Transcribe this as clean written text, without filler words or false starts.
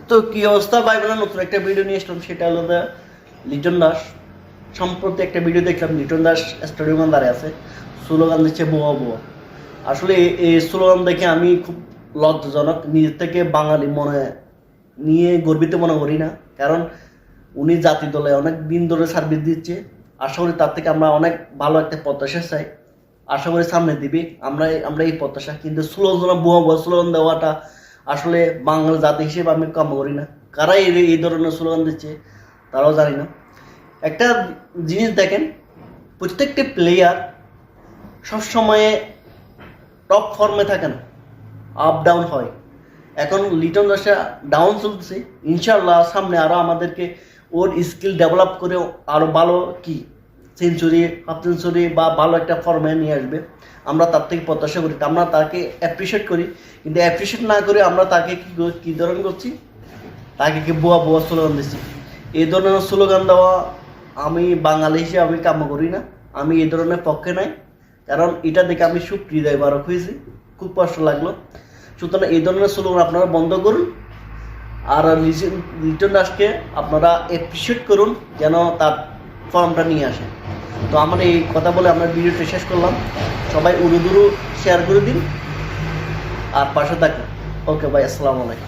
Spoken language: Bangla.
তো কি অবস্থা ভাই বোনের, নতুন একটা ভিডিও নিয়ে আসলাম। সেটা হলো লিটন দাস। সম্প্রতি একটা ভিডিও দেখলাম, লিটন দাস স্টেডিয়ামে দাঁড়িয়ে আছে, স্লোগান দিচ্ছে বোয়া বোয়া। আসলে এই স্লোগান দেখে আমি খুব লজ্জাজনক, নিজের থেকে বাঙালি মনে নিয়ে গর্বিত মনে করি না। কারণ উনি জাতি দলে অনেক দিন ধরে সার্ভিস দিচ্ছে। আশা করি তার থেকে আমরা অনেক ভালো একটা প্রত্যাশা চাই। আশা করি সামনে দিবি, আমরা এই প্রত্যাশা। কিন্তু স্লোগান বোয়া বোয়া স্লোগান দেওয়াটা আসলে বাংলা জাতি হিসেবে আমি কাম্য করি না। কারা এই ধরনের স্লোগান দিচ্ছে তারাও জানি না। একটা জিনিস দেখেন, প্রত্যেকটি প্লেয়ার সবসময়ে টপ ফর্মে থাকে না, আপ ডাউন হয়। এখন লিটন দাসা ডাউন চলছে, ইনশাল্লাহ সামনে আরও আমাদেরকে ওর স্কিল ডেভেলপ করে আরও ভালো সেঞ্চুরি, হাফ সেঞ্চুরি বা ভালো একটা ফর্মে নিয়ে আসবে। আমরা তার থেকে প্রত্যাশা করি, আমরা তাকে অ্যাপ্রিসিয়েট করি। কিন্তু অ্যাপ্রিসিয়েট না করে আমরা তাকে কী ধরনের করছি, তাকে কি বোয়া বোয়া স্লোগান দিচ্ছি। এই ধরনের স্লোগান দেওয়া আমি বাঙালি হিসেবে আমি কাম্য করি না, আমি এই ধরনের পক্ষে নাই। কারণ এটা দেখে আমি খুব হৃদয়বারক হয়েছি, খুব কষ্ট লাগলো। সুতরাং এই ধরনের স্লোগান আপনারা বন্ধ করুন, আর লিটন দাসকে আপনারা অ্যাপ্রিসিয়েট করুন যেন তার ফর্মটা নিয়ে আসে। তো আমার এই কথা বলে আমরা ভিডিওটা শেষ করলাম। সবাই উড়ুদুরু শেয়ার করে দিন আর পাশে থাকুন। ওকে ভাই, আসসালামু আলাইকুম।